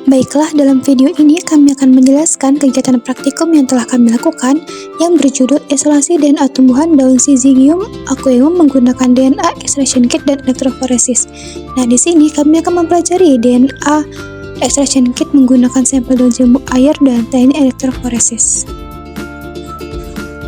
Baiklah, dalam video ini kami akan menjelaskan kegiatan praktikum yang telah kami lakukan yang berjudul isolasi DNA tumbuhan daun Syzygium aqueum menggunakan DNA extraction kit dan elektroforesis. Nah, di sini kami akan mempelajari DNA extraction kit menggunakan sampel daun jambu air dan teknik elektroforesis.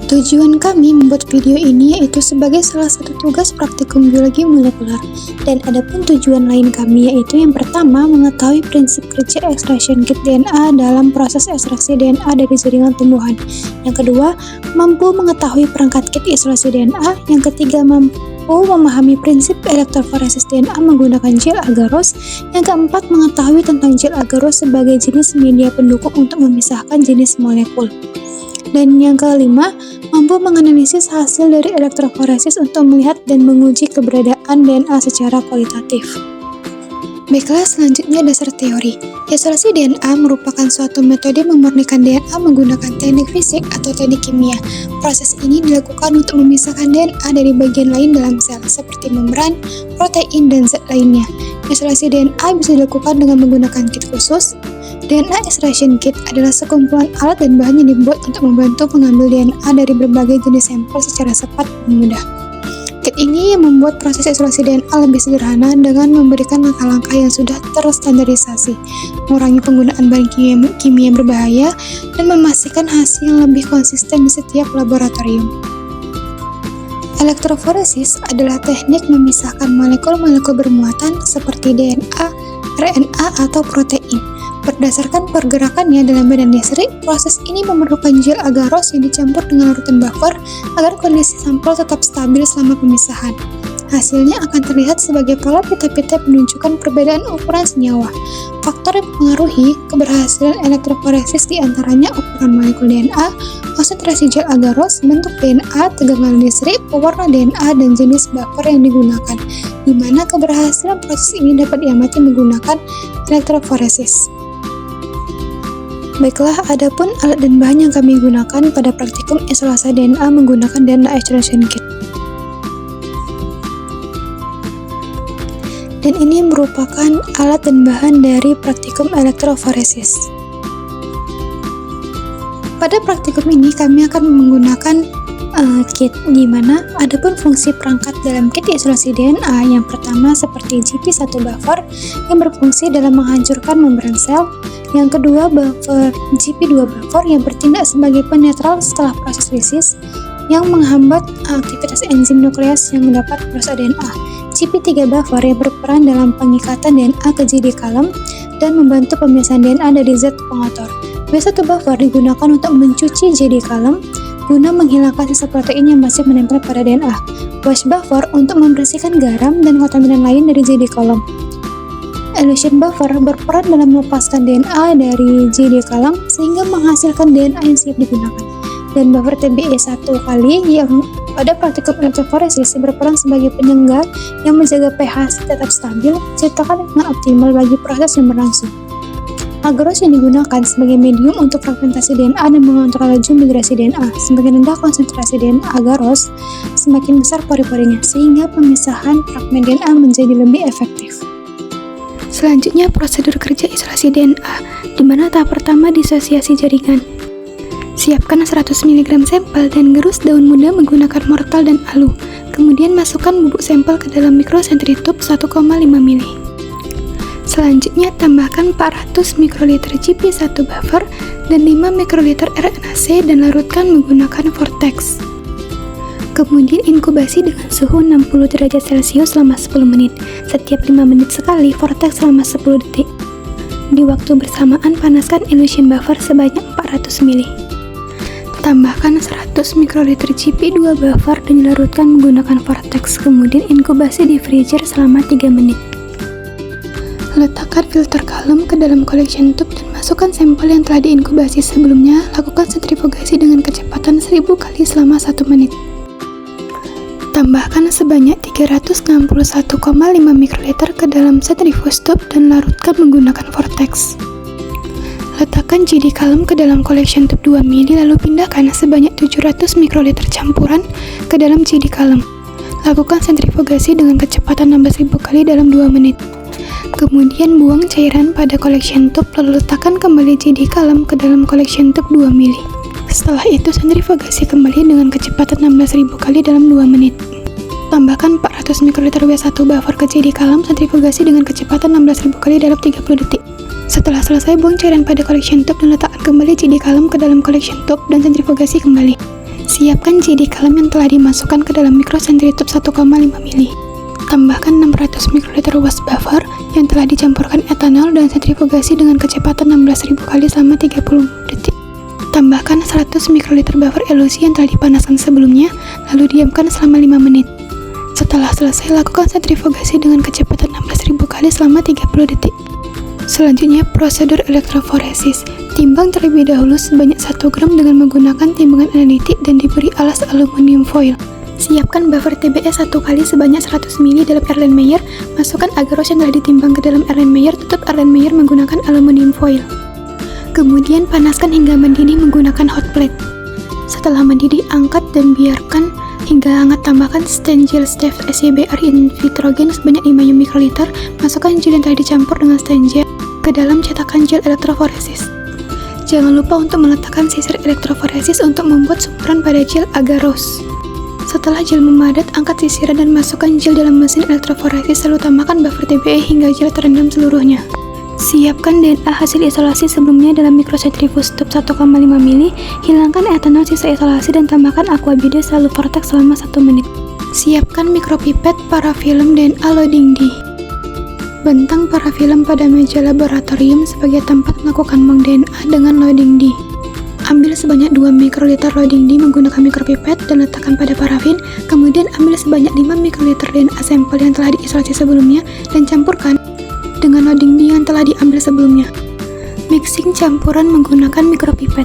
Tujuan kami membuat video ini yaitu sebagai salah satu tugas praktikum biologi molekuler, dan adapun tujuan lain kami yaitu yang pertama mengetahui prinsip kerja extraction kit DNA dalam proses ekstraksi DNA dari jaringan tumbuhan. Yang kedua, mampu mengetahui perangkat kit isolasi DNA. Yang ketiga, mampu memahami prinsip elektroforesis DNA menggunakan gel agarose. Yang keempat, mengetahui tentang gel agarose sebagai jenis media pendukung untuk memisahkan jenis molekul. Dan yang kelima, mampu menganalisis hasil dari elektroforesis untuk melihat dan menguji keberadaan DNA secara kualitatif. Baiklah, selanjutnya dasar teori. Isolasi DNA merupakan suatu metode memurnikan DNA menggunakan teknik fisik atau teknik kimia. Proses ini dilakukan untuk memisahkan DNA dari bagian lain dalam sel, seperti membran, protein, dan zat lainnya. Isolasi DNA bisa dilakukan dengan menggunakan kit khusus. DNA extraction kit adalah sekumpulan alat dan bahan yang dibuat untuk membantu mengambil DNA dari berbagai jenis sampel secara cepat dan mudah. Kit ini yang membuat proses isolasi DNA lebih sederhana dengan memberikan langkah-langkah yang sudah terstandarisasi, mengurangi penggunaan bahan kimia yang berbahaya, dan memastikan hasil yang lebih konsisten di setiap laboratorium. Elektroforesis adalah teknik memisahkan molekul-molekul bermuatan seperti DNA, RNA, atau protein. Berdasarkan pergerakannya dalam medan listrik, proses ini memerlukan gel agarose yang dicampur dengan larutan buffer agar kondisi sampel tetap stabil selama pemisahan. Hasilnya akan terlihat sebagai pola pita-pita menunjukkan perbedaan ukuran senyawa. Faktor yang mempengaruhi keberhasilan elektroforesis diantaranya ukuran molekul DNA, konsentrasi gel agarose, bentuk DNA, tegangan listrik, pewarna DNA, dan jenis buffer yang digunakan, di mana keberhasilan proses ini dapat diamati menggunakan elektroforesis. Baiklah, adapun alat dan bahan yang kami gunakan pada praktikum isolasi DNA menggunakan DNA extraction kit. Dan ini merupakan alat dan bahan dari praktikum elektroforesis. Pada praktikum ini kami akan menggunakan kit, di mana adapun fungsi perangkat dalam kit isolasi DNA yang pertama seperti GP1 buffer yang berfungsi dalam menghancurkan membran sel. Yang kedua, buffer GP2 buffer yang bertindak sebagai penetral setelah proses lisis yang menghambat aktivitas enzim nukleas yang mendapat proses DNA. GP3 buffer yang berperan dalam pengikatan DNA ke JD column dan membantu pemisahan DNA dari zat pengotor. B1 buffer digunakan untuk mencuci JD column guna menghilangkan sisa protein yang masih menempel pada DNA. Wash buffer untuk membersihkan garam dan kontaminan lain dari JD column. Elution buffer berperan dalam melepaskan DNA dari JD column sehingga menghasilkan DNA yang siap digunakan. Dan buffer TBE1 kali yang pada praktikum elektroforesis berperan sebagai penyangga yang menjaga pH tetap stabil, ciptakan dengan optimal bagi proses yang berlangsung. Agarose yang digunakan sebagai medium untuk fragmentasi DNA dan mengontrol laju migrasi DNA. Semakin rendah konsentrasi DNA agarose, semakin besar pori-porinya, sehingga pemisahan fragmen DNA menjadi lebih efektif. Selanjutnya, prosedur kerja isolasi DNA, di mana tahap pertama disosiasi jaringan. Siapkan 100 mg sampel dan gerus daun muda menggunakan mortal dan alu. Kemudian masukkan bubuk sampel ke dalam mikrosentrifug 1,5 ml. Selanjutnya, tambahkan 400 mikroliter GP1 buffer dan 5 mikroliter RNA-C dan larutkan menggunakan vortex. Kemudian inkubasi dengan suhu 60 derajat Celcius selama 10 menit. Setiap 5 menit sekali, vortex selama 10 detik. Di waktu bersamaan, panaskan elution buffer sebanyak 400 ml. Tambahkan 100 mikroliter GP2 buffer dan dilarutkan menggunakan vortex. Kemudian inkubasi di freezer selama 3 menit. Letakkan filter kalem ke dalam collection tube dan masukkan sampel yang telah diinkubasi sebelumnya. Lakukan sentrifugasi dengan kecepatan 1000 kali selama 1 menit. Tambahkan sebanyak 361,5 mikroliter ke dalam centrifuge tube dan larutkan menggunakan vortex. Letakkan JD column ke dalam collection tube 2 ml lalu pindahkan sebanyak 700 mikroliter campuran ke dalam JD column. Lakukan sentrifugasi dengan kecepatan 16.000 kali dalam 2 menit. Kemudian buang cairan pada collection tube lalu letakkan kembali JD Column ke dalam collection tube 2 mili. Setelah itu sentrifugasi kembali dengan kecepatan 16.000 kali dalam 2 menit. Tambahkan 400 ml W1 buffer ke JD Column, sentrifugasi dengan kecepatan 16.000 kali dalam 30 detik. Setelah selesai, buang cairan pada collection tube dan letakkan kembali JD Column ke dalam collection tube dan sentrifugasi kembali. Siapkan JD Column yang telah dimasukkan ke dalam mikrosentritub 1,5 mili. Tambahkan 600 ml wash buffer yang telah dicampurkan etanol dan sentrifugasi dengan kecepatan 16.000 kali selama 30 detik. Tambahkan 100 ml buffer elusi yang telah dipanaskan sebelumnya, lalu diamkan selama 5 menit. Setelah selesai, lakukan sentrifugasi dengan kecepatan 16.000 kali selama 30 detik. Selanjutnya, prosedur elektroforesis. Timbang terlebih dahulu sebanyak 1 gram dengan menggunakan timbangan analitik dan diberi alas aluminium foil. Siapkan buffer TBE 1 kali sebanyak 100 ml dalam Erlenmeyer. Masukkan agarose yang telah ditimbang ke dalam Erlenmeyer, tutup Erlenmeyer menggunakan aluminium foil. Kemudian panaskan hingga mendidih menggunakan hot plate. Setelah mendidih, angkat dan biarkan hingga hangat. Tambahkan stain gel Stef SYBR Invitrogen sebanyak 5 ml. Masukkan gel yang telah dicampur dengan stain gel ke dalam cetakan gel elektroforesis. Jangan lupa untuk meletakkan sisir elektroforesis untuk membuat sumuran pada gel agarose. Setelah gel memadat, angkat sisiran dan masukkan gel dalam mesin elektroforesis, lalu tambahkan buffer TBE hingga gel terendam seluruhnya. Siapkan DNA hasil isolasi sebelumnya dalam mikrosentrifuge tube 1,5 mili. Hilangkan etanol sisa isolasi dan tambahkan aquabide selalu vortex selama 1 menit. Siapkan mikropipet parafilm DNA loading D. Bentang parafilm pada meja laboratorium sebagai tempat melakukan bank DNA dengan loading D. Ambil sebanyak 2 mikroliter loading D menggunakan mikropipet dan letakkan pada parafin. Kemudian ambil sebanyak 5 mikroliter DNA sampel yang telah diisolasi sebelumnya dan campurkan dengan loading D yang telah diambil sebelumnya. Mixing campuran menggunakan mikropipet.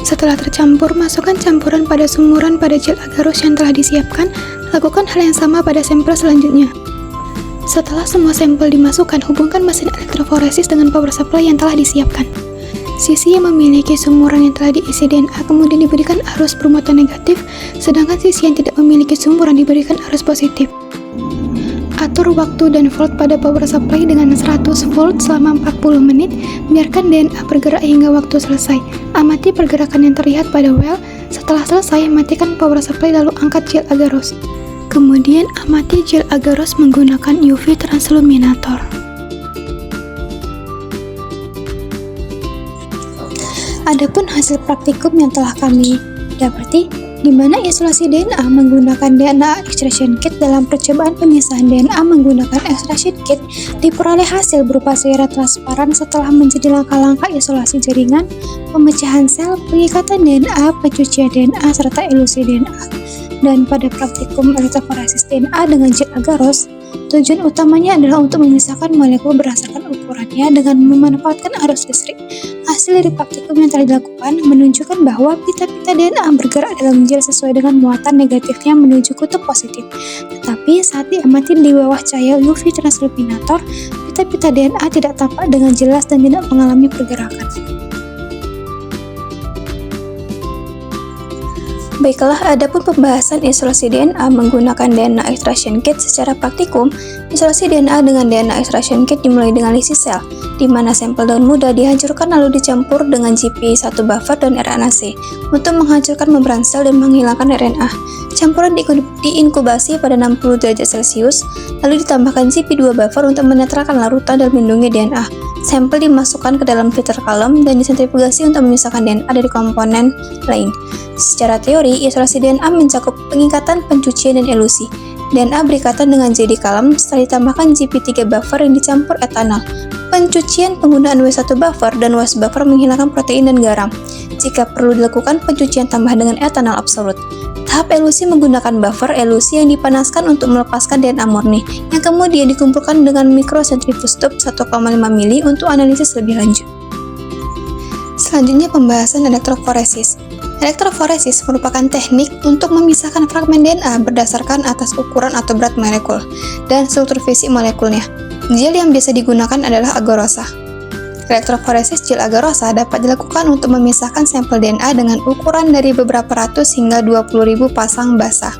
Setelah tercampur, masukkan campuran pada sumuran pada gel agarose yang telah disiapkan. Lakukan hal yang sama pada sampel selanjutnya. Setelah semua sampel dimasukkan, hubungkan mesin elektroforesis dengan power supply yang telah disiapkan. Sisi yang memiliki sumuran yang telah diisi DNA kemudian diberikan arus bermuatan negatif, sedangkan sisi yang tidak memiliki sumuran diberikan arus positif. Atur waktu dan volt pada power supply dengan 100 volt selama 40 menit. Biarkan DNA bergerak hingga waktu selesai. Amati pergerakan yang terlihat pada well. Setelah selesai, matikan power supply lalu angkat gel agarose. Kemudian amati gel agarose menggunakan UV transluminator. Adapun hasil praktikum yang telah kami dapati, di mana isolasi DNA menggunakan DNA extraction kit dalam percobaan pemisahan DNA menggunakan extraction kit diperoleh hasil berupa cairan transparan setelah menjadi langkah-langkah isolasi jaringan, pemecahan sel, pengikatan DNA, pencucian DNA, serta elusi DNA. Dan pada praktikum elektroforesis DNA dengan gel agarose, tujuan utamanya adalah untuk memisahkan molekul berdasarkan ukurannya dengan memanfaatkan arus listrik. Hasil dari praktikum yang telah dilakukan menunjukkan bahwa pita-pita DNA bergerak dalam gel sesuai dengan muatan negatifnya menuju kutub positif. Tetapi saat diamati di bawah cahaya UV transluminator, pita-pita DNA tidak tampak dengan jelas dan tidak mengalami pergerakan. Baiklah, adapun pembahasan isolasi DNA menggunakan DNA extraction kit secara praktikum. Isolasi DNA dengan DNA extraction kit dimulai dengan lisi sel, di mana sampel daun muda dihancurkan lalu dicampur dengan GP1 buffer dan RNA-C untuk menghancurkan membran sel dan menghilangkan RNA. Campuran diinkubasi pada 60 derajat Celcius, lalu ditambahkan GP2 buffer untuk menetralkan larutan dan melindungi DNA. Sampel dimasukkan ke dalam filter column dan disentrifugasi untuk memisahkan DNA dari komponen lain. Secara teori, isolasi DNA mencakup pengikatan, pencucian, dan elusi. DNA berikatan dengan JD Column setelah ditambahkan GP3 buffer yang dicampur etanol. Pencucian penggunaan W1 buffer dan wash buffer menghilangkan protein dan garam. Jika perlu dilakukan pencucian tambah dengan etanol absolut. Tahap elusi menggunakan buffer elusi yang dipanaskan untuk melepaskan DNA murni, yang kemudian dikumpulkan dengan mikrosentrifuge tube 1,5 mili untuk analisis lebih lanjut. Selanjutnya pembahasan elektroforesis. Elektroforesis merupakan teknik untuk memisahkan fragmen DNA berdasarkan atas ukuran atau berat molekul dan struktur fisik molekulnya. Gel yang biasa digunakan adalah agarosa. Elektroforesis gel agarosa dapat dilakukan untuk memisahkan sampel DNA dengan ukuran dari beberapa ratus hingga 20.000 pasang basah.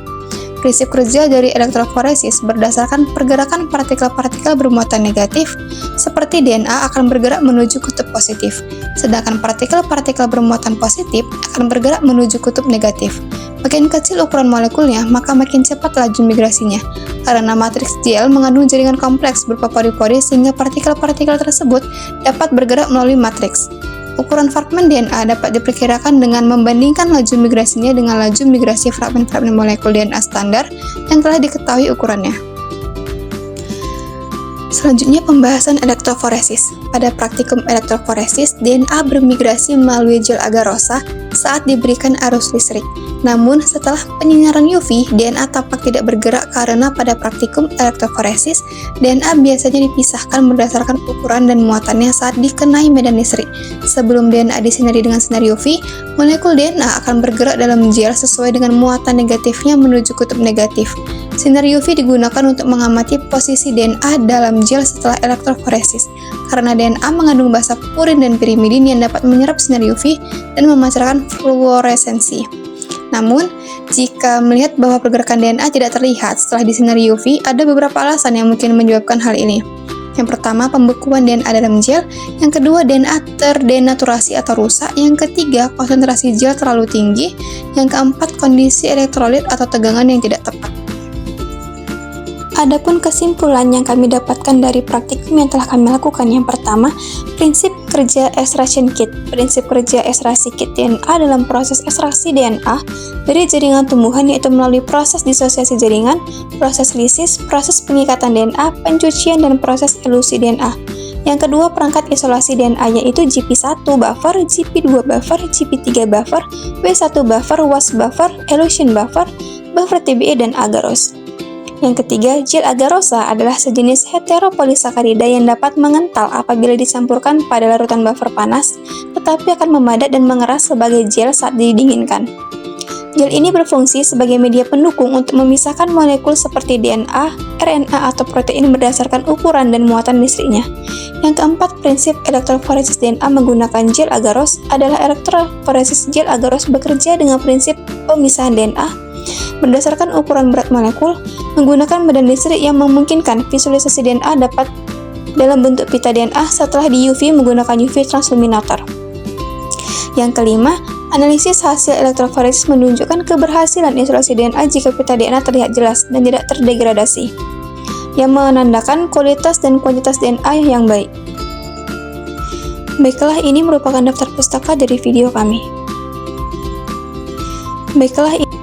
Prinsip kerja dari elektroforesis berdasarkan pergerakan partikel-partikel bermuatan negatif, seperti DNA akan bergerak menuju kutub positif, sedangkan partikel-partikel bermuatan positif akan bergerak menuju kutub negatif. Makin kecil ukuran molekulnya, maka makin cepat laju migrasinya, karena matriks gel mengandung jaringan kompleks berupa pori-pori sehingga partikel-partikel tersebut dapat bergerak melalui matriks. Ukuran fragmen DNA dapat diperkirakan dengan membandingkan laju migrasinya dengan laju migrasi fragmen-fragmen molekul DNA standar yang telah diketahui ukurannya. Selanjutnya pembahasan elektroforesis. Pada praktikum elektroforesis, DNA bermigrasi melalui gel agarosa saat diberikan arus listrik. Namun, setelah penyinaran UV, DNA tampak tidak bergerak karena pada praktikum elektroforesis, DNA biasanya dipisahkan berdasarkan ukuran dan muatannya saat dikenai medan listrik. Sebelum DNA disinari dengan sinar UV, molekul DNA akan bergerak dalam gel sesuai dengan muatan negatifnya menuju kutub negatif. Sinar UV digunakan untuk mengamati posisi DNA dalam gel setelah elektroforesis, karena DNA mengandung basa purin dan pirimidin yang dapat menyerap sinar UV dan memancarkan fluoresensi. Namun, jika melihat bahwa pergerakan DNA tidak terlihat setelah disinari UV, ada beberapa alasan yang mungkin menyebabkan hal ini. Yang pertama, pembekuan DNA dalam gel. Yang kedua, DNA terdenaturasi atau rusak. Yang ketiga, konsentrasi gel terlalu tinggi. Yang keempat, kondisi elektrolit atau tegangan yang tidak tepat. Adapun kesimpulan yang kami dapatkan dari praktikum yang telah kami lakukan, yang pertama, prinsip kerja extraction kit. Prinsip kerja ekstraksi kit DNA dalam proses ekstraksi DNA dari jaringan tumbuhan yaitu melalui proses disosiasi jaringan, proses lisis, proses pengikatan DNA, pencucian, dan proses elusi DNA. Yang kedua, perangkat isolasi DNA yaitu GP1 buffer, GP2 buffer, GP3 buffer, W1 buffer, WAS buffer, elution buffer, buffer TBE, dan agarose. Yang ketiga, gel agarosa adalah sejenis heteropolisakarida yang dapat mengental apabila dicampurkan pada larutan buffer panas, tetapi akan memadat dan mengeras sebagai gel saat didinginkan. Gel ini berfungsi sebagai media pendukung untuk memisahkan molekul seperti DNA, RNA, atau protein berdasarkan ukuran dan muatan listriknya. Yang keempat, prinsip elektroforesis DNA menggunakan gel agaros adalah elektroforesis gel agaros bekerja dengan prinsip pemisahan DNA berdasarkan ukuran berat molekul, menggunakan medan listrik yang memungkinkan visualisasi DNA dapat dalam bentuk pita DNA setelah di UV menggunakan UV transluminator. Yang kelima, analisis hasil elektroforesis menunjukkan keberhasilan isolasi DNA jika pita DNA terlihat jelas dan tidak terdegradasi, yang menandakan kualitas dan kuantitas DNA yang baik. Baiklah, ini merupakan daftar pustaka dari video kami. Baiklah,